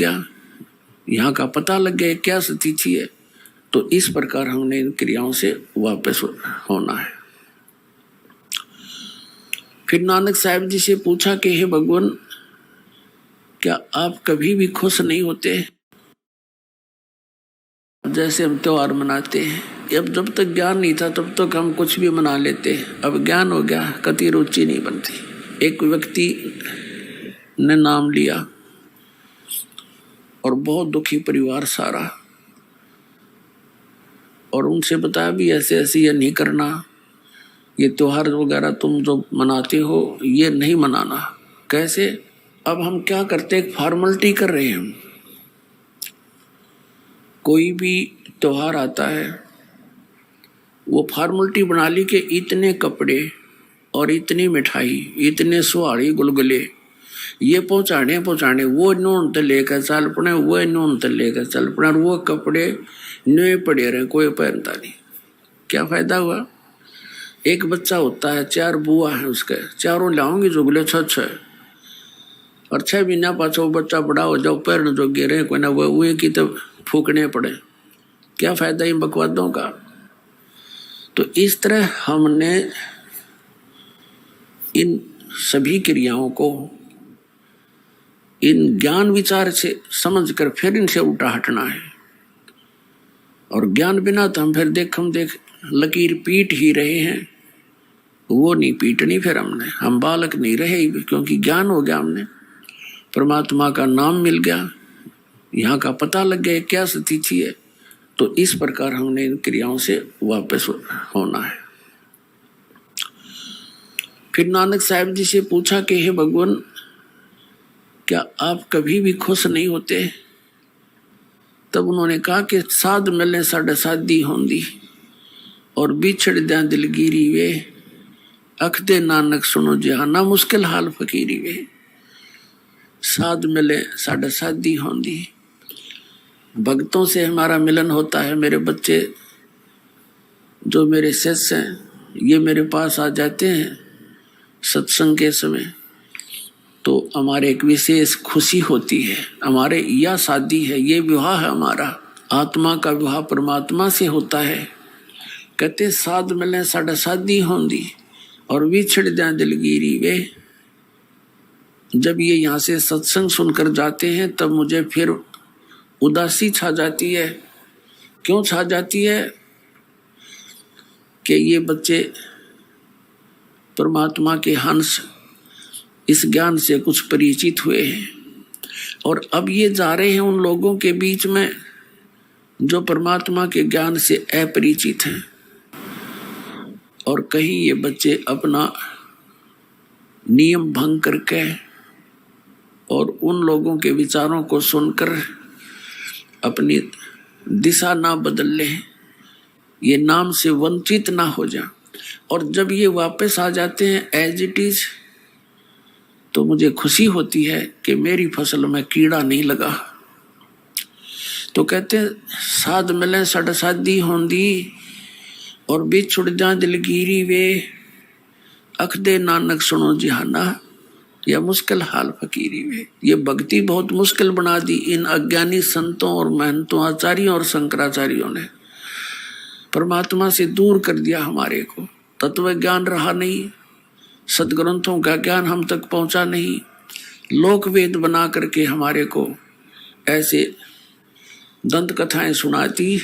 गया, यहाँ का पता लग गया क्या स्थिति है, तो इस प्रकार हमने इन क्रियाओं से वापस होना है। फिर नानक साहब जी से पूछा कि हे भगवान, क्या आप कभी भी खुश नहीं होते? जैसे हम त्योहार मनाते हैं, अब जब तक ज्ञान नहीं था तब तक हम कुछ भी मना लेते, अब ज्ञान हो गया कति रुचि नहीं बनती। एक व्यक्ति ने नाम लिया और बहुत दुखी परिवार सारा, और उनसे बताया भी ऐसे ऐसे ये नहीं करना, ये त्योहार वगैरह तुम जो मनाते हो ये नहीं मनाना। कैसे? अब हम क्या करते, एक फॉर्मेलिटी कर रहे हैं हम। कोई भी त्योहार आता है, वो फॉर्मेलिटी बना ली कि इतने कपड़े और इतनी मिठाई, इतने सुहाड़ी गुलगुले ये पहुंचाने, वो नून तो लेकर चल पड़े, वो नून तो लेकर चल पड़े, वो कपड़े नए पड़े रहे, कोई पहनता नहीं। क्या फायदा हुआ? एक बच्चा होता है, 4 बुआ है उसके, चारों लाऊंगी जुगले 6 और 6 महीना पाछो बच्चा बड़ा हो जाओ, पैर जो गिरे कोई ना वो की तो फूकने पड़े। क्या फायदा इन बकवादों का? तो इस तरह हमने इन सभी क्रियाओं को इन ज्ञान विचार से समझकर फिर इनसे उल्टा हटना है। और ज्ञान बिना तो हम फिर देख लकीर पीट ही रहे हैं, वो नहीं पीटनी फिर हमने, हम बालक नहीं रहे, क्योंकि ज्ञान हो गया, हमने परमात्मा का नाम मिल गया, यहाँ का पता लग गया क्या स्थिति है, तो इस प्रकार हमने इन क्रियाओं से वापस होना है। फिर नानक साहब जी से पूछा कि हे भगवान, क्या आप कभी भी खुश नहीं होते? तब उन्होंने कहा कि साध मिले साढ़े साधी होंदी और बिछड़ दें दिलगिरी वे, अख दे नानक सुनो जहाना मुश्किल हाल फकीरी वे। साध मिले साढ़े साधी होंदी, भक्तों से हमारा मिलन होता है। मेरे बच्चे जो मेरे शिष्य हैं ये मेरे पास आ जाते हैं सत्संग के समय, तो हमारे एक विशेष खुशी होती है। हमारे यह शादी है, ये विवाह है हमारा, आत्मा का विवाह परमात्मा से होता है। कहते साध मिले साढ़े साधी होंदी और बिछड़ जाए दिलगिरी वे। जब ये यहाँ से सत्संग सुनकर जाते हैं तब मुझे फिर उदासी छा जाती है। क्यों छा जाती है? कि ये बच्चे परमात्मा के हंस इस ज्ञान से कुछ परिचित हुए हैं और अब ये जा रहे हैं उन लोगों के बीच में जो परमात्मा के ज्ञान से अपरिचित हैं। और कहीं ये बच्चे अपना नियम भंग करके और उन लोगों के विचारों को सुनकर अपनी दिशा ना बदल ले, ये नाम से वंचित ना हो जाए। और जब ये वापस आ जाते हैं एज इट इज, तो मुझे खुशी होती है कि मेरी फसल में कीड़ा नहीं लगा। तो कहते हैं साध मिले साढ़े साधी होंदी और बिछुड़ जा दिलगिरी वे, अख दे नानक सुनो जहाना या मुश्किल हाल फकीरी वे। ये भक्ति बहुत मुश्किल बना दी इन अज्ञानी संतों और महंतों, आचार्यों और शंकराचार्यों ने। परमात्मा से दूर कर दिया हमारे को, तत्व ज्ञान रहा नहीं, सदग्रंथों का ज्ञान हम तक पहुंचा नहीं, लोक वेद बना करके हमारे को ऐसे दंत कथाएं सुनाती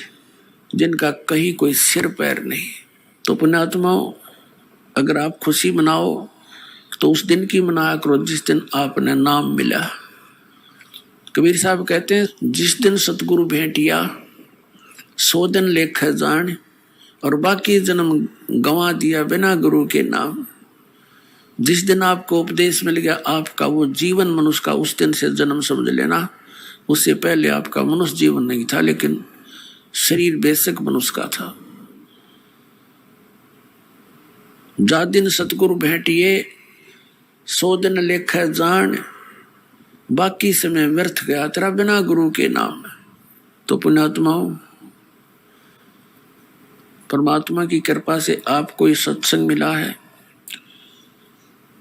जिनका कहीं कोई सिर पैर नहीं। तो पुण्यात्माओं, अगर आप खुशी मनाओ तो उस दिन की मनाया करो जिस दिन आपने नाम मिला। कबीर साहब कहते हैं जिस दिन सतगुरु भेंटिया सो दिन लेख जान, और बाकी जन्म गंवा दिया बिना गुरु के नाम। जिस दिन आपको उपदेश मिल गया आपका वो जीवन मनुष्य का, उस दिन से जन्म समझ लेना। उससे पहले आपका मनुष्य जीवन नहीं था, लेकिन शरीर बेशक मनुष्य का था। जा दिन सतगुरु भेंटिए सो दिन लेख जान, बाकी समय व्यर्थ गया तेरा बिना गुरु के नाम। तो पुण्यात्माओं, परमात्मा की कृपा से आपको ये सत्संग मिला है,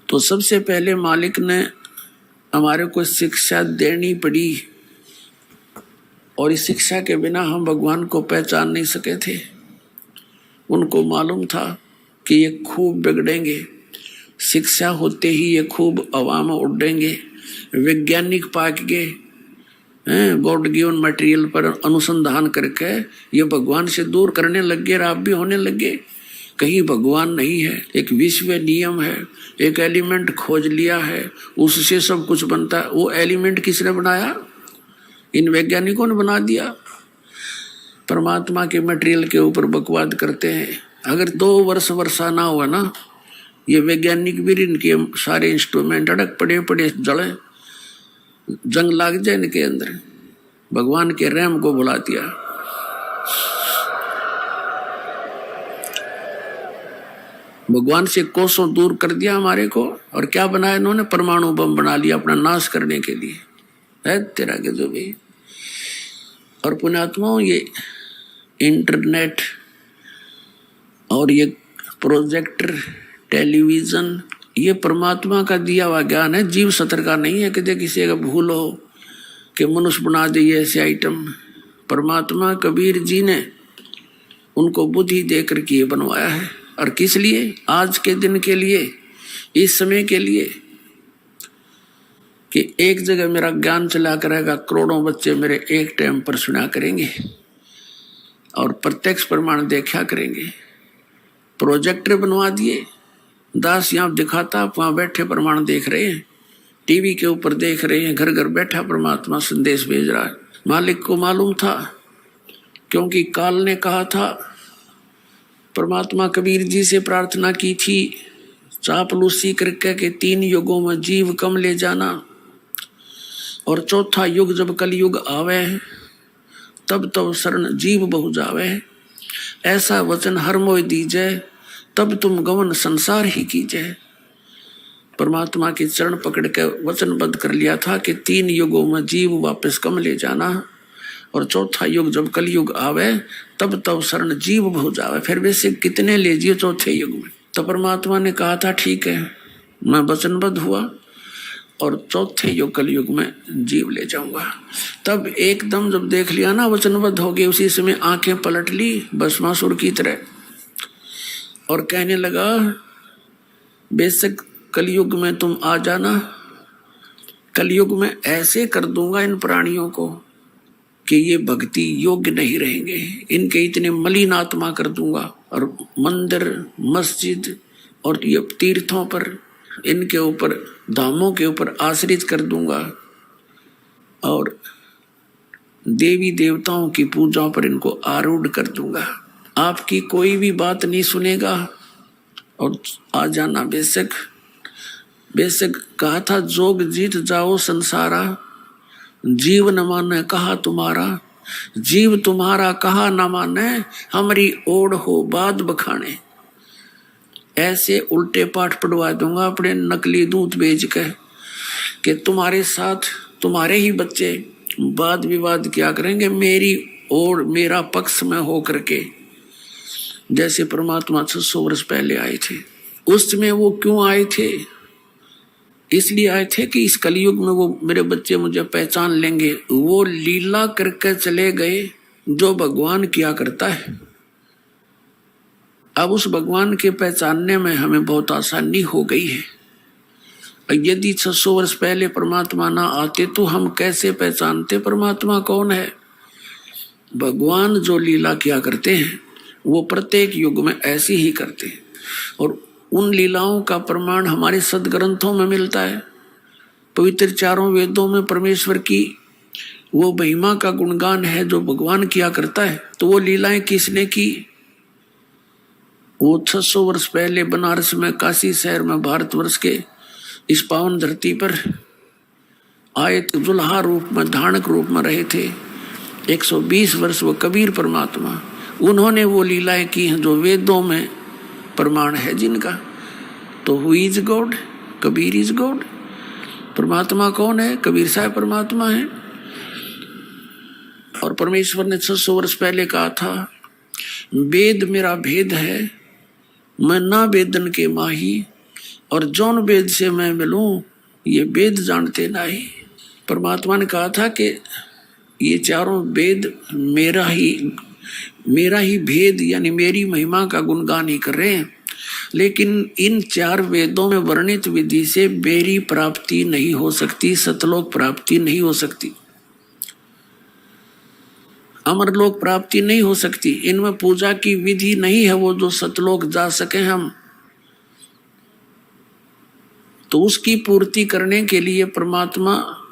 तो सबसे पहले मालिक ने हमारे को शिक्षा देनी पड़ी और इस शिक्षा के बिना हम भगवान को पहचान नहीं सके थे। उनको मालूम था कि ये खूब बिगड़ेंगे, शिक्षा होते ही ये खूब हवा में उड़ेंगे, वैज्ञानिक पाक गए, गॉड गिवन मटेरियल पर अनुसंधान करके ये भगवान से दूर करने लग गए, आप भी होने लगे। कहीं भगवान नहीं है, एक विश्व नियम है, एक एलिमेंट खोज लिया है, उससे सब कुछ बनता है। वो एलिमेंट किसने बनाया? इन वैज्ञानिकों ने बना दिया। परमात्मा के मटेरियल के ऊपर बकवाद करते हैं। अगर 2 वर्ष वर्षा ना हुआ ना, ये वैज्ञानिक भी इनके सारे इंस्ट्रूमेंट अड़क पड़े पड़े जड़े, जंग लाग जाए इनके अंदर। भगवान के रहम को बुला दिया। भगवान से कोसों दूर कर दिया हमारे को, और क्या बनाया इन्होंने? परमाणु बम बना लिया अपना नाश करने के लिए। है तेरा के जो भी। और पुण्यात्माओं, ये इंटरनेट और ये प्रोजेक्टर, टेलीविजन, ये परमात्मा का दिया हुआ ज्ञान है, जीव सत्र का नहीं है। कि किसी का भूल हो कि मनुष्य बना दे ऐसे आइटम। परमात्मा कबीर जी ने उनको बुद्धि देकर के बनवाया है। और किस लिए? आज के दिन के लिए, इस समय के लिए, कि एक जगह मेरा ज्ञान चला करेगा, करोड़ों बच्चे मेरे एक टाइम पर सुना करेंगे और प्रत्यक्ष प्रमाण देखा करेंगे। प्रोजेक्टर बनवा दिए, दास यहाँ दिखाता, आप वहाँ बैठे प्रमाण देख रहे हैं, टीवी के ऊपर देख रहे हैं, घर घर बैठा परमात्मा संदेश भेज रहा है। मालिक को मालूम था, क्योंकि काल ने कहा था, परमात्मा कबीर जी से प्रार्थना की थी चापलूसी करके कि 3 युगों में जीव कम ले जाना, और 4था युग जब कलयुग आवे तब तब शरण जीव बहु जावे। ऐसा वचन हर मोय दीजे, तब तुम गमन संसार ही कीजे। परमात्मा के चरण पकड़ के वचनबद्ध कर लिया था कि 3 युगों में जीव वापस कम ले जाना, और 4था युग जब कलयुग आवे तब तब शरण जीव बहु जावे। फिर वैसे कितने ले जिए 4थे युग में? तो परमात्मा ने कहा था ठीक है, मैं वचनबद्ध हुआ और 4थे युग कलयुग में जीव ले जाऊंगा। तब एकदम जब देख लिया ना वचनबद्ध हो गए, उसी समय आंखें पलट ली भस्मासुर की तरह, और कहने लगा बेशक कलयुग में तुम आ जाना, कलयुग में ऐसे कर दूंगा इन प्राणियों को कि ये भक्ति योग्य नहीं रहेंगे, इनके इतने मलिन आत्मा कर दूंगा, और मंदिर मस्जिद और ये तीर्थों पर, इनके ऊपर धामों के ऊपर आश्रित कर दूंगा, और देवी देवताओं की पूजाओं पर इनको आरूढ़ कर दूंगा। आपकी कोई भी बात नहीं सुनेगा और आ जाना बेशक। बेशक कहा था जोग जीत जाओ संसारा, जीव न माने कहा तुम्हारा, जीव तुम्हारा कहा न माने, हमारी ओढ़ हो बाद बखाने। ऐसे उल्टे पाठ पढ़वा दूंगा अपने नकली दूध बेच के कि तुम्हारे साथ तुम्हारे ही बच्चे वाद विवाद क्या करेंगे मेरी और मेरा पक्ष में हो करके। जैसे परमात्मा 600 वर्ष पहले आए थे, उस समय वो क्यों आए थे? इसलिए आए थे कि इस कलयुग में वो मेरे बच्चे मुझे पहचान लेंगे। वो लीला करके चले गए जो भगवान किया करता है। अब उस भगवान के पहचानने में हमें बहुत आसानी हो गई है। यदि 600 वर्ष पहले परमात्मा ना आते तो हम कैसे पहचानते परमात्मा कौन है? भगवान जो लीला किया करते हैं वो प्रत्येक युग में ऐसी ही करते हैं, और उन लीलाओं का प्रमाण हमारे सदग्रंथों में मिलता है। पवित्र 4 वेदों में परमेश्वर की वो महिमा का गुणगान है जो भगवान किया करता है। तो वो लीलाएं किसने की? वो 600 वर्ष पहले बनारस में, काशी शहर में, भारतवर्ष के इस पावन धरती पर आए, दुल्हा रूप में, धारणक रूप में रहे थे 120 वर्ष। वो कबीर परमात्मा, उन्होंने वो लीलाएं की हैं जो वेदों में प्रमाण है जिनका। तो who is God? Kabir is God. परमात्मा कौन है? कबीर साहब परमात्मा है। और परमेश्वर ने 600 वर्ष पहले कहा था वेद मेरा भेद है, मैं ना वेदन के माही, और जौन वेद से मैं मिलूं ये वेद जानते नहीं। परमात्मा ने कहा था कि ये चारों वेद मेरा ही भेद यानी मेरी महिमा का गुणगान ही कर रहे हैं, लेकिन इन चार वेदों में वर्णित विधि से मेरी प्राप्ति नहीं हो सकती, सतलोक प्राप्ति नहीं हो सकती, अमरलोक प्राप्ति नहीं हो सकती। इनमें पूजा की विधि नहीं है वो जो सतलोक जा सके हम। तो उसकी पूर्ति करने के लिए परमात्मा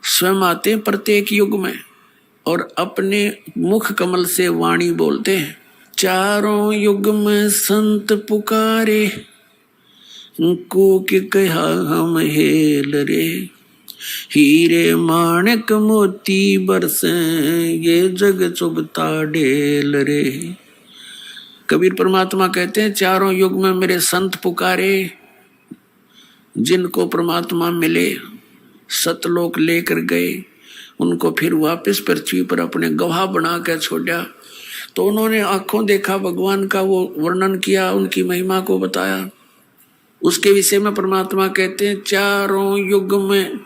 स्वयं आते हैं प्रत्येक युग में और अपने मुख कमल से वाणी बोलते हैं। चारों युग में संत पुकारे, कूक कहा हम हेल रे, हीरे माणक मोती बरसे, ये जग चुभता ढेल रे। कबीर परमात्मा कहते हैं चारों युग में मेरे संत पुकारे, जिनको परमात्मा मिले सतलोक लेकर गए, उनको फिर वापस पृथ्वी पर अपने गवाह बना कर छोड़ा। तो उन्होंने आंखों देखा भगवान का, वो वर्णन किया, उनकी महिमा को बताया। उसके विषय में परमात्मा कहते हैं चारों युग में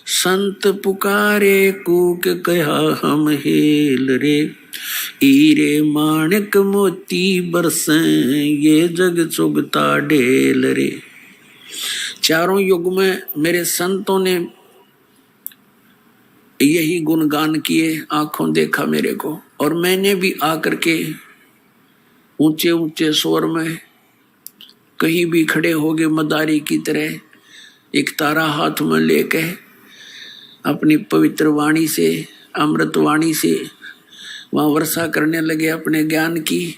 संत पुकारे, कूक कहा हम हेल रे, हीरे माणक मोती बरसे, ये जग चुभता ढेल रे। चारों युग में मेरे संतों ने यही गुणगान किए, आंखों देखा मेरे को, और मैंने भी आकर के ऊंचे ऊंचे स्वर में कहीं भी खड़े हो गए मदारी की तरह, एक तारा हाथ में लेके अपनी पवित्र वाणी से, अमृत वाणी से वहाँ वर्षा करने लगे अपने ज्ञान की।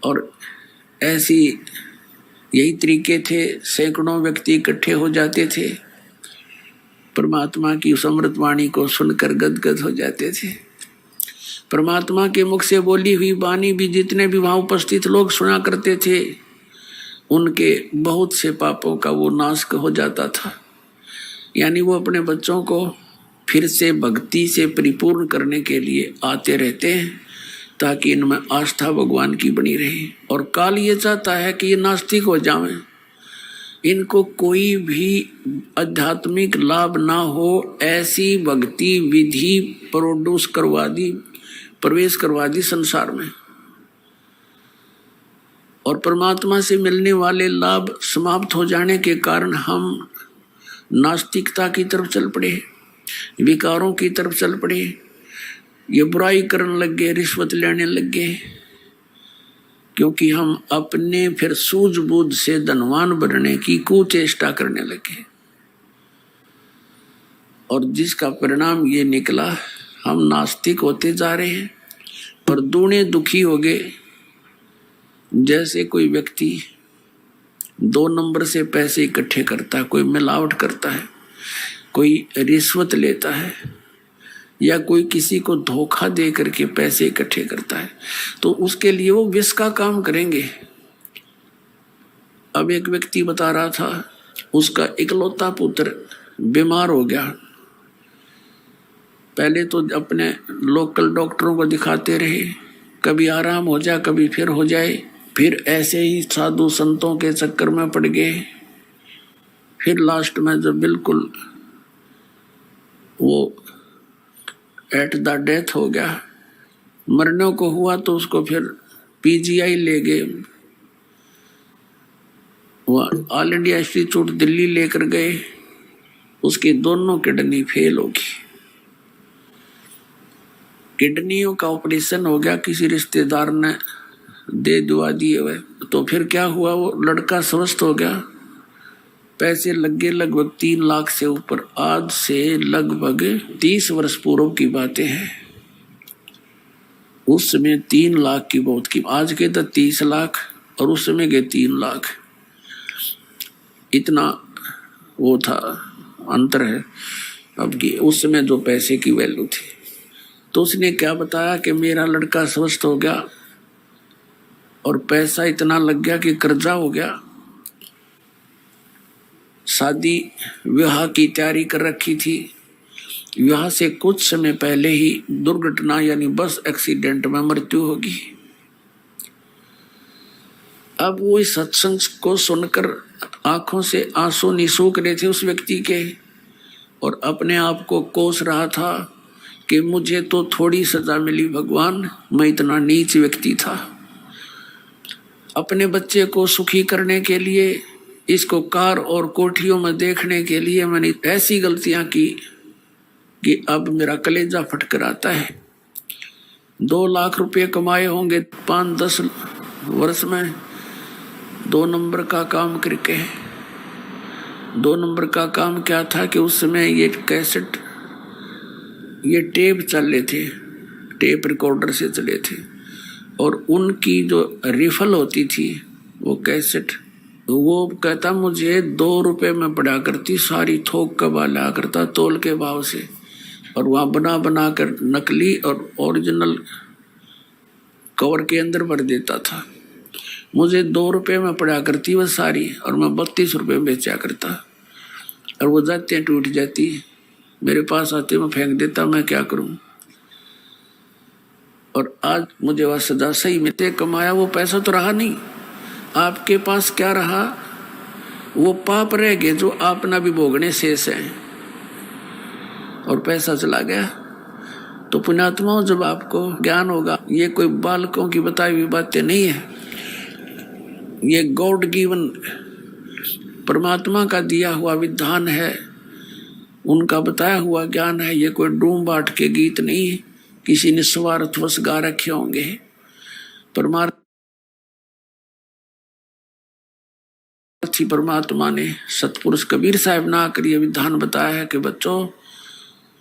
और ऐसी यही तरीके थे, सैकड़ों व्यक्ति इकट्ठे हो जाते थे, परमात्मा की उस अमृत वाणी को सुनकर गदगद हो जाते थे। परमात्मा के मुख से बोली हुई वाणी भी जितने भी वहाँ उपस्थित लोग सुना करते थे, उनके बहुत से पापों का वो नाश हो जाता था। यानी वो अपने बच्चों को फिर से भक्ति से परिपूर्ण करने के लिए आते रहते हैं, ताकि इनमें आस्था भगवान की बनी रहे। और काल ये चाहता है कि ये नास्तिक हो जाएं, इनको कोई भी आध्यात्मिक लाभ ना हो, ऐसी भक्ति विधि प्रवेश करवा दी संसार में। और परमात्मा से मिलने वाले लाभ समाप्त हो जाने के कारण हम नास्तिकता की तरफ चल पड़े, विकारों की तरफ चल पड़े, ये बुराई करने लग गए, रिश्वत लेने लग गए, क्योंकि हम अपने फिर सूझबूझ से धनवान बनने की कुचेष्टा करने लगे। और जिसका परिणाम ये निकला, हम नास्तिक होते जा रहे हैं और दूने दुखी हो गए। जैसे कोई व्यक्ति 2 नंबर से पैसे इकट्ठे करता है, कोई मिलावट करता है, कोई रिश्वत लेता है, या कोई किसी को धोखा दे करके पैसे इकट्ठे करता है, तो उसके लिए वो विष का काम करेंगे। अब एक व्यक्ति बता रहा था, उसका इकलौता पुत्र बीमार हो गया। पहले तो अपने लोकल डॉक्टरों को दिखाते रहे, कभी आराम हो जाए, कभी फिर हो जाए, फिर ऐसे ही साधु संतों के चक्कर में पड़ गए। फिर लास्ट में जब बिल्कुल वो एट द डेथ हो गया, मरने को हुआ, तो उसको फिर पीजीआई ले गए, वो ऑल इंडिया इंस्टीट्यूट दिल्ली लेकर गए। उसकी दोनों किडनी फेल होगी, किडनियों का ऑपरेशन हो गया, किसी रिश्तेदार ने दे दुआ दिए हुए। तो फिर क्या हुआ, वो लड़का स्वस्थ हो गया, पैसे लग गए लगभग 3 लाख से ऊपर। आज से लगभग 30 वर्ष पूर्व की बातें हैं। उस समय 3 लाख की बहुत की, आज के तो 30 लाख और उस समय के 3 लाख, इतना वो था, अंतर है अब की। उस समय जो पैसे की वैल्यू थी, तो उसने क्या बताया कि मेरा लड़का स्वस्थ हो गया और पैसा इतना लग गया कि कर्जा हो गया। शादी विवाह की तैयारी कर रखी थी, विवाह से कुछ समय पहले ही दुर्घटना यानी बस एक्सीडेंट में मृत्यु होगी। अब वो इस सत्संग को सुनकर आंखों से आंसू निसूख रहे थे उस व्यक्ति के, और अपने आप को कोस रहा था कि मुझे तो थोड़ी सजा मिली भगवान, मैं इतना नीच व्यक्ति था। अपने बच्चे को सुखी करने के लिए, इसको कार और कोठियों में देखने के लिए मैंने ऐसी गलतियां की कि अब मेरा कलेजा फटकर आता है। 2 लाख रुपए कमाए होंगे 5-10 वर्ष में, 2 नंबर का काम करके। 2 नंबर का काम क्या था कि उस समय ये कैसेट, ये टेप चल रहे थे, टेप रिकॉर्डर से चले थे, और उनकी जो रिफल होती थी वो कैसेट, वो कहता मुझे 2 रुपए में पड़ा करती, सारी थोक कबा ला करता तोल के भाव से, और वहाँ बना बना कर नकली और ओरिजिनल कवर के अंदर भर देता था। मुझे 2 रुपए में पड़ा करती वह सारी, और मैं 32 रुपए में बेचा करता, और वो जाते टूट जाती, मेरे पास आते मैं फेंक देता, मैं क्या करूं। और आज मुझे वह सजा सही मिलते, कमाया वो पैसा तो रहा नहीं, आपके पास क्या रहा, वो पाप रह गए जो आप ना भी भोगने शेष हैं, और पैसा चला गया। तो पुण्यात्माओं, जब आपको ज्ञान होगा, ये कोई बालकों की बताई हुई बातें नहीं है, ये गॉड गिवन परमात्मा का दिया हुआ विधान है, उनका बताया हुआ ज्ञान है। ये कोई डूम बाट के गीत नहीं किसी ने स्वार्थवश गा रखे होंगे। परमात्मा ने सतपुरुष कबीर साहब ना कर ये विधान बताया है कि बच्चों,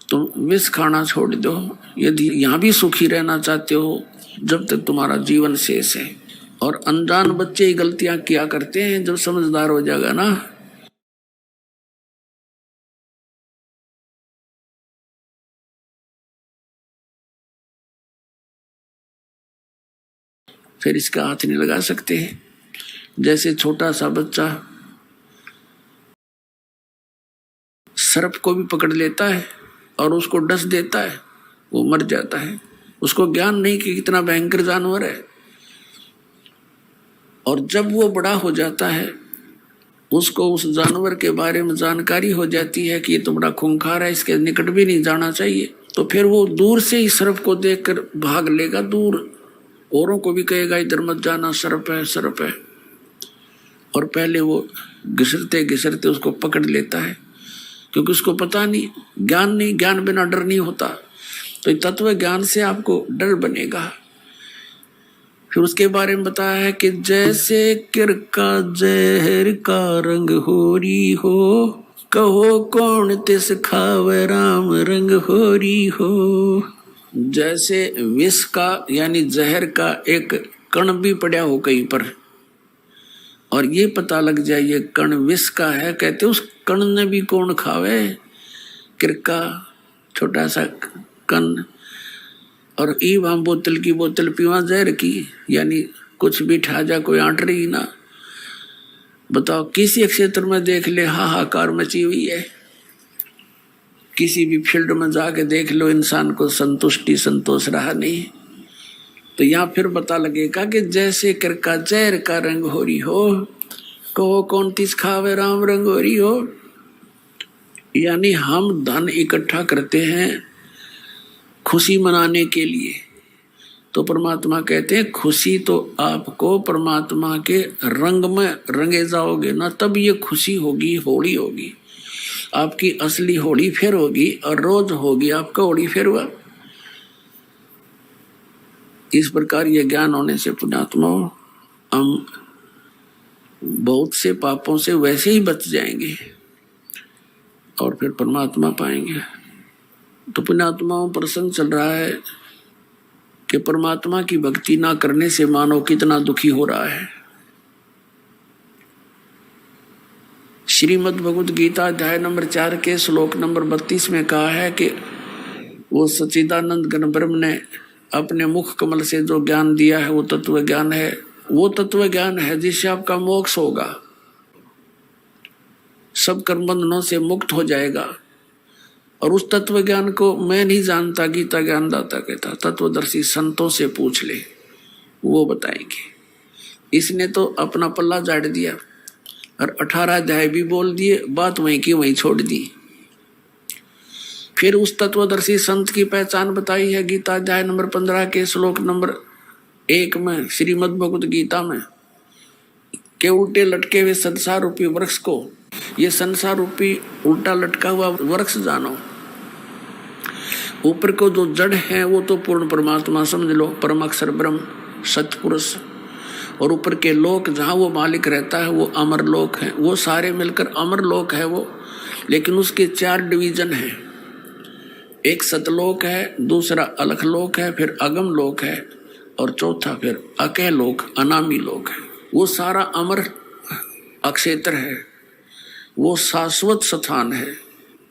तुम विष खाना छोड़ दो यदि यहाँ भी सुखी रहना चाहते हो, जब तक तुम्हारा जीवन शेष है। और अनजान बच्चे ही गलतियां किया करते हैं, जब समझदार हो जाएगा ना, फिर इसका हाथ नहीं लगा सकते। जैसे छोटा सा बच्चा सर्प को भी पकड़ लेता है और उसको डस देता है, वो मर जाता है, उसको ज्ञान नहीं कि कितना भयंकर जानवर है। और जब वो बड़ा हो जाता है, उसको उस जानवर के बारे में जानकारी हो जाती है कि ये तो बड़ा खूंखार है, इसके निकट भी नहीं जाना चाहिए, तो फिर वो दूर से ही सर्प को देखकर भाग लेगा दूर, औरों को भी कहेगा इधर मत जाना, सर्प है सर्प है। और पहले वो घिसरते घिसरते उसको पकड़ लेता है, क्योंकि उसको पता नहीं, ज्ञान नहीं, ज्ञान बिना डर नहीं होता। तो तत्व ज्ञान से आपको डर बनेगा। फिर उसके बारे में बताया है कि जैसे किरका जहर का रंग होरी हो, कहो कौन तिस खावे राम रंग होरी हो। जैसे विष का यानी जहर का एक कण भी पड़ा हो कहीं पर, और ये पता लग जाए ये कण विष का है, कहते उस कण ने भी कौन खावे। किरका छोटा सा कण, और ईब हम बोतल की बोतल पीवा जहर की, यानी कुछ भी ठा जा कोई आंट रही ना। बताओ किसी क्षेत्र में देख ले हाहाकार मची हुई है, किसी भी फील्ड में जाके देख लो, इंसान को संतुष्टि संतोष रहा नहीं। तो यहाँ फिर पता लगेगा कि जैसे किरका जहर का रंग हो रही हो, कहो कौन तिस खावे राम रंग हो रही हो। यानी हम धन इकट्ठा करते हैं खुशी मनाने के लिए, तो परमात्मा कहते हैं खुशी तो आपको परमात्मा के रंग में रंगे जाओगे ना, तब ये खुशी होगी, होली होगी आपकी, असली होली फिर होगी, और रोज होगी आपका होली फिर हुआ। इस प्रकार ये ज्ञान होने से पुण्यात्मा हम बहुत से पापों से वैसे ही बच जाएंगे और फिर परमात्मा पाएंगे। तो पुण्यात्माओं प्रसंग चल रहा है कि परमात्मा की भक्ति ना करने से मानव कितना दुखी हो रहा है। श्रीमद् भगवद गीता अध्याय नंबर 4 के श्लोक नंबर 32 में कहा है कि वो सच्चिदानंद घन ब्रह्म ने अपने मुख कमल से जो ज्ञान दिया है वो तत्व ज्ञान है, वो तत्व ज्ञान है जिससे आपका मोक्ष होगा, सब कर्म बंधनों से मुक्त हो जाएगा। और उस तत्व ज्ञान को मैं नहीं जानता, गीता ज्ञानदाता कहता, तत्वदर्शी संतों से पूछ ले, वो बताएंगे। इसने तो अपना पल्ला झाड़ दिया और 18 अध्याय भी बोल दिए, बात वहीं की वहीं छोड़ दी। फिर उस तत्वदर्शी संत की पहचान बताई है गीता अध्याय नंबर 15 के श्लोक नंबर 1 में श्रीमद् भगवत गीता में, के उल्टे लटके हुए संसार रूपी वृक्ष को, ये संसार रूपी उल्टा लटका हुआ वृक्ष जानो। ऊपर को जो जड़ है वो तो पूर्ण परमात्मा समझ लो, परम अक्षर ब्रह्म सतपुरुष। और ऊपर के लोक जहाँ वो मालिक रहता है वो अमर लोक है, वो सारे मिलकर अमर लोक है वो। लेकिन उसके 4 डिवीजन हैं, एक सतलोक है, दूसरा अलख लोक है, फिर अगम लोक है, और चौथा फिर अकह लोक अनामी लोक है। वो सारा अमर अक्षेत्र है, वो शाश्वत स्थान है।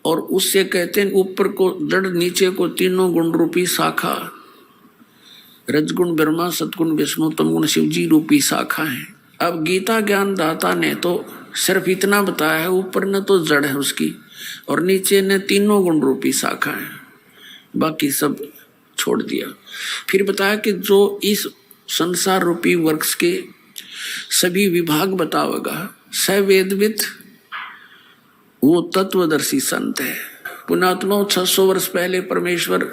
और उससे कहते हैं ऊपर को जड़, नीचे को तीनों गुण रूपी शाखा, रजगुण ब्रह्मा, सतगुण विष्णु, तमगुण शिव जी रूपी शाखा है। अब गीता ज्ञान दाता ने तो सिर्फ इतना बताया है, ऊपर ने तो जड़ है उसकी और नीचे ने तीनों गुण रूपी शाखा है, बाकी सब छोड़ दिया। फिर बताया कि जो इस संसार रूपी वृक्ष के सभी विभाग बतावेगा, सवेदविद, वो तत्वदर्शी संत है। पुणात्मा 600 वर्ष पहले परमेश्वर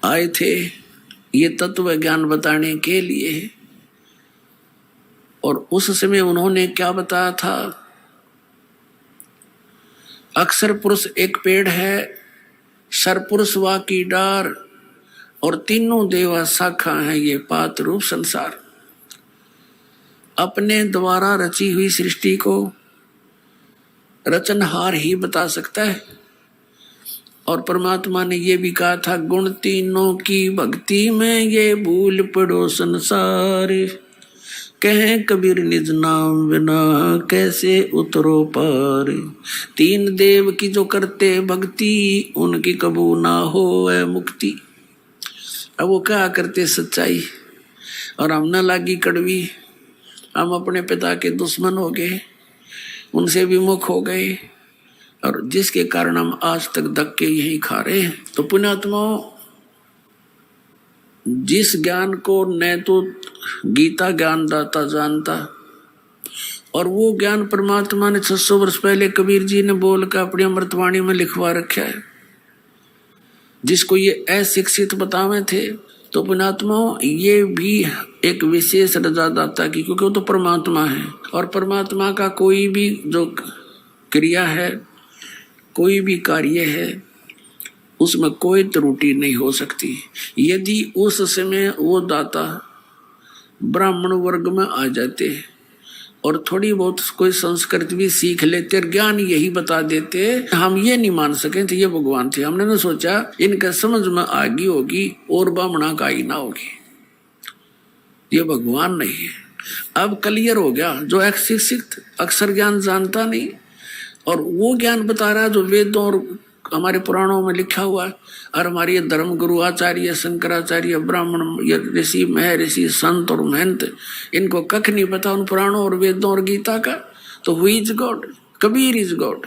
आए थे ये तत्व ज्ञान बताने के लिए, और उस समय उन्होंने क्या बताया था? अक्षर पुरुष एक पेड़ है, सरपुरुष वा की डार, और तीनों देवा शाखा है ये पात रूप संसार। अपने द्वारा रची हुई सृष्टि को रचनहार ही बता सकता है। और परमात्मा ने ये भी कहा था, गुण तीनों की भक्ति में ये भूल पड़ो संसार, कहें कबीर निज नाम बिना कैसे उतरो पार। 3 देव की जो करते भक्ति, उनकी कबू ना हो मुक्ति। अब वो क्या करते सच्चाई, और हम न लागी कड़वी, हम अपने पिता के दुश्मन हो गए, उनसे विमुख हो गए, और जिसके कारण हम आज तक धक्के यही खा रहे हैं। तो पुण्यात्माओं, जिस ज्ञान को न तो गीता ज्ञान दाता जानता, और वो ज्ञान परमात्मा ने 600 वर्ष पहले कबीर जी ने बोल कर अपनी अमृतवाणी में लिखवा रखा है, जिसको ये अशिक्षित बतावे थे। तो पुण्यात्माओं, ये भी एक विशेष रजादाता की, क्योंकि वो तो परमात्मा है, और परमात्मा का कोई भी जो क्रिया है, कोई भी कार्य है, उसमें कोई त्रुटि नहीं हो सकती। यदि उस समय वो दाता ब्राह्मण वर्ग में आ जाते और थोड़ी बहुत कोई संस्कृत भी सीख लेते, ज्ञान यही बता देते, हम ये नहीं मान सके थे ये भगवान थे। हमने ना सोचा इनका समझ में आगी होगी और ब्राह्मणा का ही ना होगी, ये भगवान नहीं है। अब क्लियर हो गया, जो अशिक्षित अक्षर ज्ञान जानता नहीं और वो ज्ञान बता रहा जो वेदों और हमारे पुराणों में लिखा हुआ है। और हमारे धर्म गुरु आचार्य शंकराचार्य ब्राह्मण ऋषि महर्षि संत और महंत, इनको कख नहीं पता उन पुराणों और वेदों और गीता का। तो who is God? Kabir is God.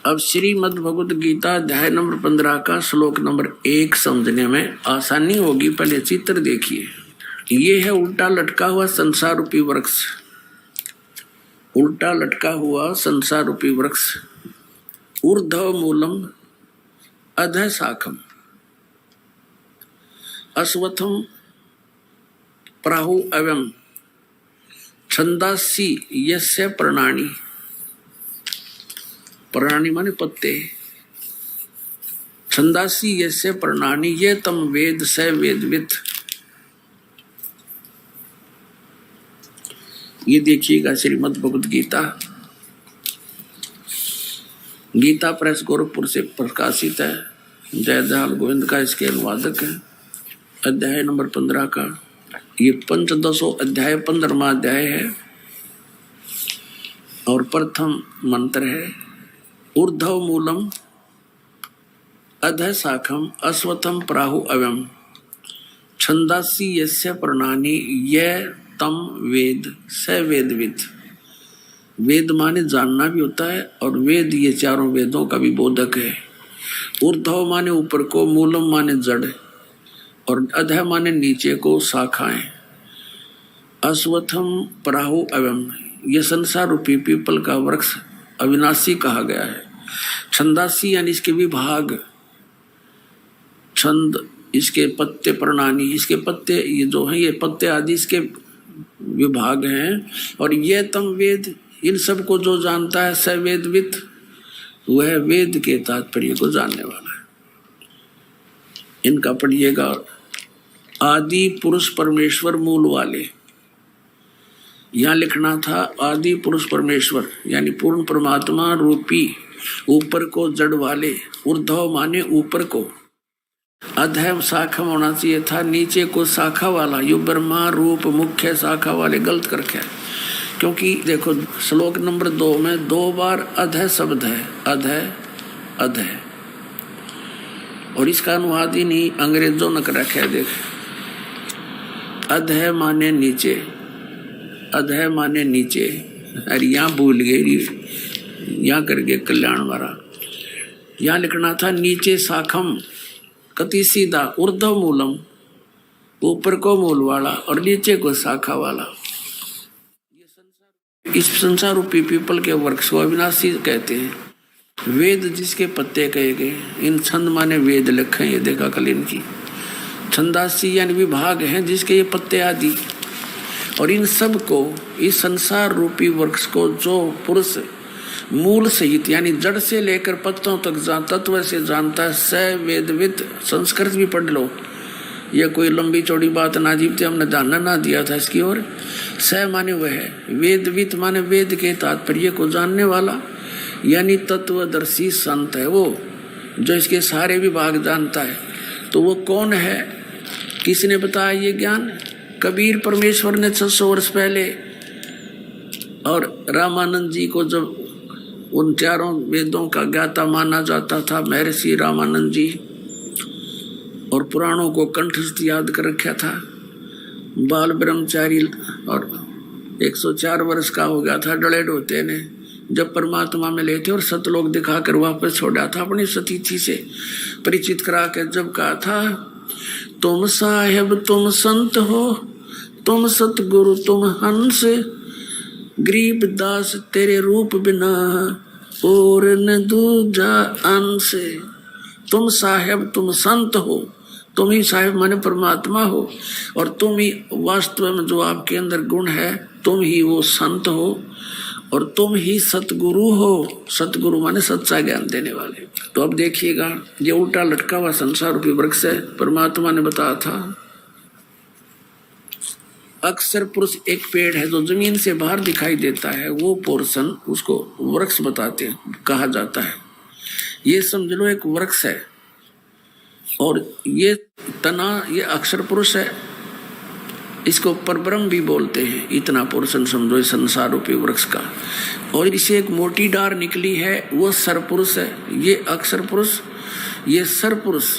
अब श्रीमद् भगवत गीता अध्याय नंबर 15 का श्लोक नंबर 1 समझने में आसानी होगी। पहले चित्र देखिए, ये है उल्टा लटका हुआ संसार रूपी वृक्ष, उल्टा लटका हुआ संसार रूपी वृक्ष। ऊर्ध्व मूलम अधः शाखम अश्वत्थम प्राहु अवम छंदासी यस्य प्रणानी। प्रणानी माने पत्ते। छंदासी यस्य प्रणानी ये तम वेद स वेदविद। ये देखिएगा श्रीमद् भगवत गीता, गीता प्रेस गोरखपुर से प्रकाशित है। जयदयाल गोविंद का इसके अनुवादक है। अध्याय नंबर 15 का ये पंचदशो अध्याय 15वां अध्याय है और प्रथम मंत्र है। ऊर्ध्व मूलम अधः शाखम अश्वत्थम प्राहु अवम छंदासी यस्य प्रणानी यह तम वेद स वेदविद। वेद माने जानना भी होता है और वेद ये चारों वेदों का भी बोधक है। ऊर्ध्व माने ऊपर को, मूलम माने जड़ और अधः माने नीचे को, शाखाएं। अश्वत्थम पराहु एवं, यह संसार रूपी पीपल का वृक्ष अविनाशी कहा गया है। छंदासी यानी इसके विभाग, छंद इसके पत्ते प्रणानी, इसके पत्ते ये जो हैं ये पत्ते आदि इसके विभाग हैं। और ये तम वेद, इन सब को जो जानता है स वेदवित, वह वेद के तात्पर्य को जानने वाला है। इनका पढ़िएगा। आदि पुरुष परमेश्वर मूल वाले, यहाँ लिखना था आदि पुरुष परमेश्वर यानी पूर्ण परमात्मा रूपी ऊपर को जड़ वाले, ऊर्ध्व माने ऊपर को, अधम शाखा होना चाहिए था नीचे को शाखा वाला, यु ब्रह्मा रूप मुख्य शाखा वाले, गलत करके। क्योंकि देखो श्लोक नंबर 2 में 2 बार अधः शब्द है, अधः अधः, और इसका अनुवाद ही नहीं अंग्रेजों ने कर रखा है। देख, अधः माने नीचे, अधः माने नीचे, अरे यहाँ भूल गई, यहाँ करके कल्याण वाला, यहाँ लिखना था नीचे शाखम कति सीधा, ऊर्ध्व मूलम ऊपर को मूल वाला और नीचे को शाखा वाला। इस संसार रूपी पीपल के वृक्ष को अविनाशी कहते हैं। वेद जिसके पत्ते कहे गए, इन छंद माने वेद लिखे, ये देखा कल इनकी। छंदासी यानी विभाग हैं जिसके ये पत्ते आदि, और इन सब को, इस संसार रूपी वृक्ष को जो पुरुष मूल सहित यानी जड़ से लेकर पत्तों तक तत्व से जानता है, स वेदवित। संस्कृत भी पढ़ लो, यह कोई लंबी चौड़ी बात ना जीवते, हमने जानना ना दिया था इसकी ओर। स माने वह है, वेदवित माने वेद के तात्पर्य को जानने वाला, यानी तत्वदर्शी संत है वो, जो इसके सारे विभाग जानता है। तो वो कौन है, किसने बताया ये ज्ञान? कबीर परमेश्वर ने 600 वर्ष पहले, और रामानंद जी को जब उन चारों वेदों का ज्ञाता माना जाता था महर्षि रामानंद जी, और पुराणों को कंठस्थ याद कर रखा था। बाल ब्रह्मचारी और 104 वर्ष का हो गया था डले डोते ने, जब परमात्मा में लेते और सतलोक दिखाकर वापस छोड़ा था, अपनी सतीथि से परिचित करा कर जब कहा था, तुम साहेब तुम संत हो, तुम सतगुरु तुम हंस, गरीब दास तेरे रूप बिना और न दूजा अंश। तुम साहेब तुम संत हो, तुम ही साहेब माने परमात्मा हो, और तुम ही वास्तव में जो आपके अंदर गुण है, तुम ही वो संत हो, और तुम ही सतगुरु हो। सतगुरु माने सच्चा ज्ञान देने वाले। तो अब देखिएगा, ये उल्टा लटका हुआ संसार रूपी वृक्ष है। परमात्मा ने बताया था, अक्सर पुरुष एक पेड़ है जो जमीन से बाहर दिखाई देता है, वो पोर्शन उसको वृक्ष बताते हैं, कहा जाता है। ये समझ लो एक वृक्ष है, और ये तना ये अक्षर पुरुष है, इसको परब्रह्म भी बोलते हैं। इतना पोर्शन समझो इस संसार रूपी वृक्ष का। और इसे एक मोटी डार निकली है, वो सरपुरुष है। ये अक्षर पुरुष, ये सरपुरुष,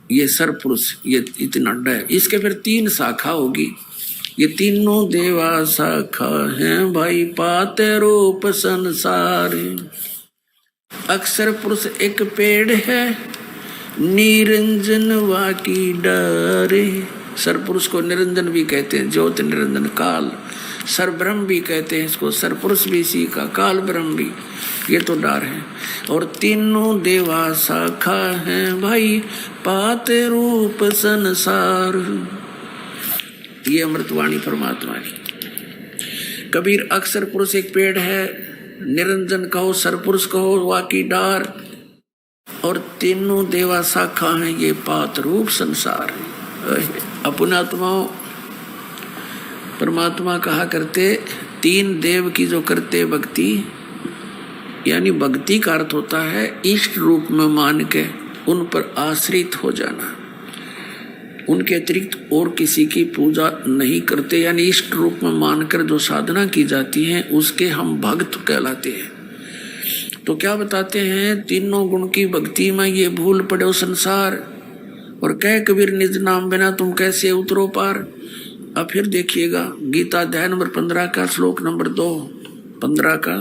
ये सरपुरुष, ये इतना है। इसके फिर 3 शाखा होगी। ये तीनों देवा शाखा हैं भाई, पाते रूप संसार। अक्षर पुरुष एक पेड़ है, निरंजन वाकी डारे। सरपुरुष को निरंजन भी कहते हैं, ज्योति निरंजन काल। सरब्रह्म भी कहते हैं इसको, सरपुरुष भी इसी का, काल ब्रह्म भी। ये तो डार है। और तीनों देवा शाखा हैं भाई, पाते रूप संसार। ये अमृतवाणी परमात्मा की। कबीर अक्षर पुरुष एक पेड़ है, निरंजन कहो, सरपुरुष कहो, वाकी डार, और तीनों देवा शाखा हैं, ये पात रूप संसार। अपनात्माओं, परमात्मा कहा करते, 3 देव की जो करते भक्ति, यानी भक्ति का अर्थ होता है इष्ट रूप में मान के उन पर आश्रित हो जाना। उनके अतिरिक्त और किसी की पूजा नहीं करते, यानी इष्ट रूप में मानकर जो साधना की जाती है उसके हम भक्त कहलाते हैं। तो क्या बताते हैं, तीनों गुण की भक्ति में ये भूल पड़े संसार, और कह कबीर निज नाम बिना तुम कैसे उतरो पार। अब फिर देखिएगा गीता अध्याय नंबर 15 का श्लोक नंबर 2, 15 का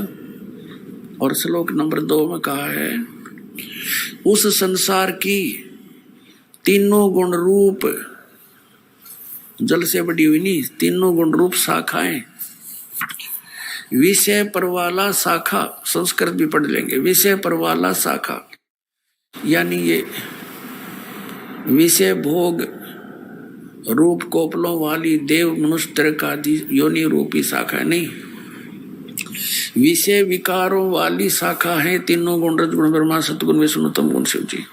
और श्लोक नंबर 2 में कहा है, उस संसार की तीनों गुण रूप जल से बड़ी हुई नहीं, तीनों गुण रूप शाखाएं। विषय परवाला शाखा, संस्कृत भी पढ़ लेंगे। विषय परवाला शाखा यानी ये विषय भोग रूप कोपलों वाली देव मनुष्य त्रिक आदि योनि रूपी शाखा नहीं, विषय विकारों वाली शाखा है। तीनों गुण रजगुण ब्रह्मा सतगुण विष्णु तम गुण शिव जी।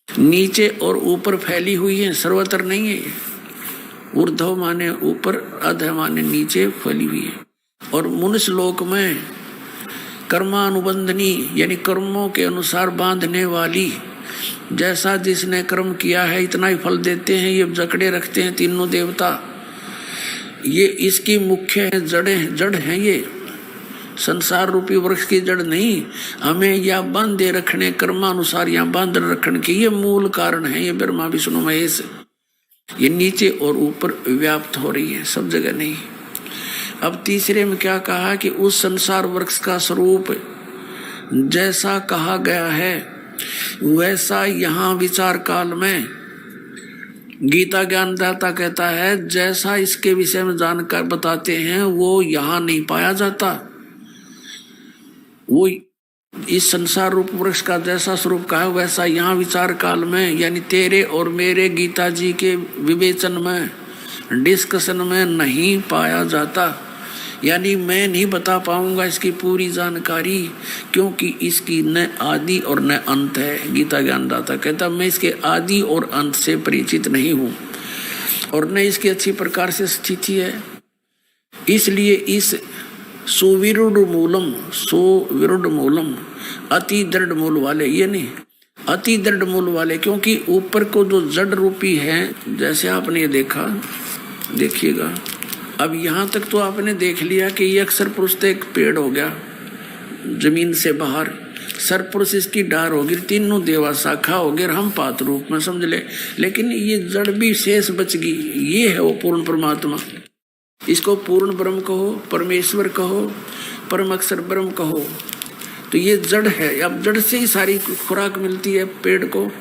नीचे और ऊपर फैली हुई है, सर्वत्र नहीं है। ऊर्ध्व माने ऊपर, अधः माने नीचे फैली हुई है। और मनुष्य लोक में कर्मानुबंधनी यानी कर्मों के अनुसार बांधने वाली, जैसा जिसने कर्म किया है इतना ही फल देते हैं, ये जकड़े रखते हैं तीनों देवता। ये इसकी मुख्य है, जड़ है। ये संसार रूपी वृक्ष की जड़ नहीं, हमें या बांधे रखने कर्मानुसार या बांध रखने के ये मूल कारण है। ये ब्रह्मा विष्णु महेश ये नीचे और ऊपर व्याप्त हो रही है, सब जगह नहीं। अब तीसरे में क्या कहा कि उस संसार वृक्ष का स्वरूप जैसा कहा गया है वैसा यहाँ विचार काल में गीता ज्ञानदाता कहता है, जैसा इसके विषय में जानकर बताते हैं वो यहाँ नहीं पाया जाता। वो इस संसार रूप वृक्ष का जैसा स्वरूप का है वैसा यहाँ विचार काल में यानी तेरे और मेरे गीता जी के विवेचन में, डिस्कशन में नहीं पाया जाता। यानी मैं नहीं बता पाऊंगा इसकी पूरी जानकारी, क्योंकि इसकी न आदि और न अंत है। गीता ज्ञानदाता कहता मैं इसके आदि और अंत से परिचित नहीं हूँ और न इसकी अच्छी प्रकार से स्थिति है। इसलिए इस सुविरुद्ध मूलम अति दृढ़ मूल वाले, ये नहीं अति दृढ़ मूल वाले, क्योंकि ऊपर को जो जड़ रूपी है, जैसे आपने ये देखा, देखिएगा अब यहाँ तक तो आपने देख लिया कि ये अक्षर पुरुष तो एक पेड़ हो गया जमीन से बाहर, सरपुरुष इसकी डार होगी, तीनों देवा शाखा हो गए, हम पात रूप में समझ ले। लेकिन ये जड़ भी शेष बच गई, ये है वो पूर्ण परमात्मा। इसको पूर्ण ब्रह्म कहो, परमेश्वर कहो, परम अक्षर ब्रह्म कहो, तो ये जड़ है। अब जड़ से ही सारी खुराक मिलती है पेड़ को,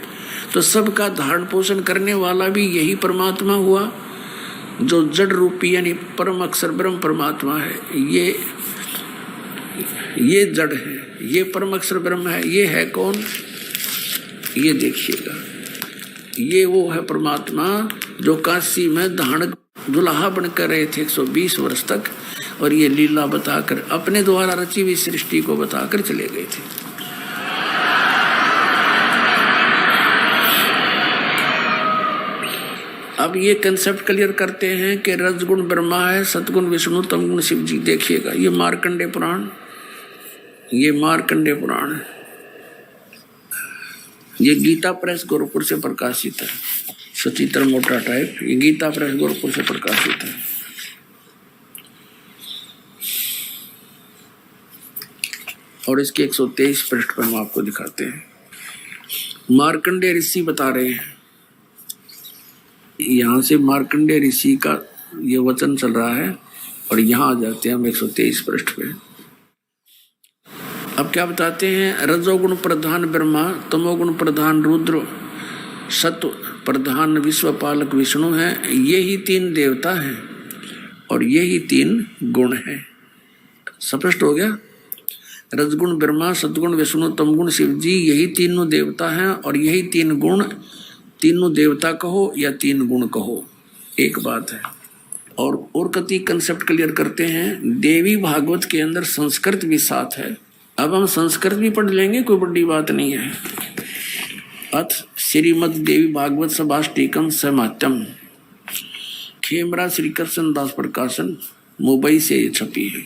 तो सबका धारण पोषण करने वाला भी यही परमात्मा हुआ, जो जड़ रूपी यानी परम अक्षर ब्रह्म परमात्मा है। ये जड़ है, ये परम अक्षर ब्रह्म है। ये है कौन? ये देखिएगा, ये वो है परमात्मा जो काशी में धारण दुल्हा बनकर रहे थे 120 वर्ष तक, और ये लीला बताकर अपने द्वारा रची हुई सृष्टि को बताकर चले गए थे। अब ये कंसेप्ट क्लियर करते हैं कि रजगुण ब्रह्मा है, सतगुण विष्णु, तमगुण शिव जी। देखिएगा ये मार्कंडे पुराण, ये मार्कंडे पुराण है, ये गीता प्रेस गोरखपुर से प्रकाशित है, सचित्र मोटा टाइप। ये गीता प्रेस गोरखपुर से प्रकाशित है। और इसके 123 पृष्ठ पर हम आपको दिखाते हैं। मार्कंडे ऋषि बता रहे हैं, यहाँ से मार्कंडे ऋषि का ये वचन चल रहा है और यहाँ आ जाते हैं हम 123 पृष्ठ पे। अब क्या बताते हैं? रजोगुण प्रधान ब्रह्मा, तमोगुण प्रधान रुद्र, सत्व प्रधान विश्वपालक विष्णु है। ये ही 3 देवता हैं और ये ही 3 गुण हैं। स्पष्ट हो गया? रजगुण ब्रह्मा, सतगुण विष्णु, तमगुण शिव जी, यही तीनों देवता हैं और यही 3 गुण, तीनों देवता कहो या 3 गुण कहो, एक बात है। और कति कंसेप्ट क्लियर करते हैं। देवी भागवत के अंदर संस्कृत भी साथ है। अब हम संस्कृत भी पढ़ लेंगे, कोई बड़ी बात नहीं है। अथ श्रीमद देवी भागवत सभाष्टिकम समात्यम, खेमरा श्री कृष्ण दास प्रकाशन, मुंबई से छपी है।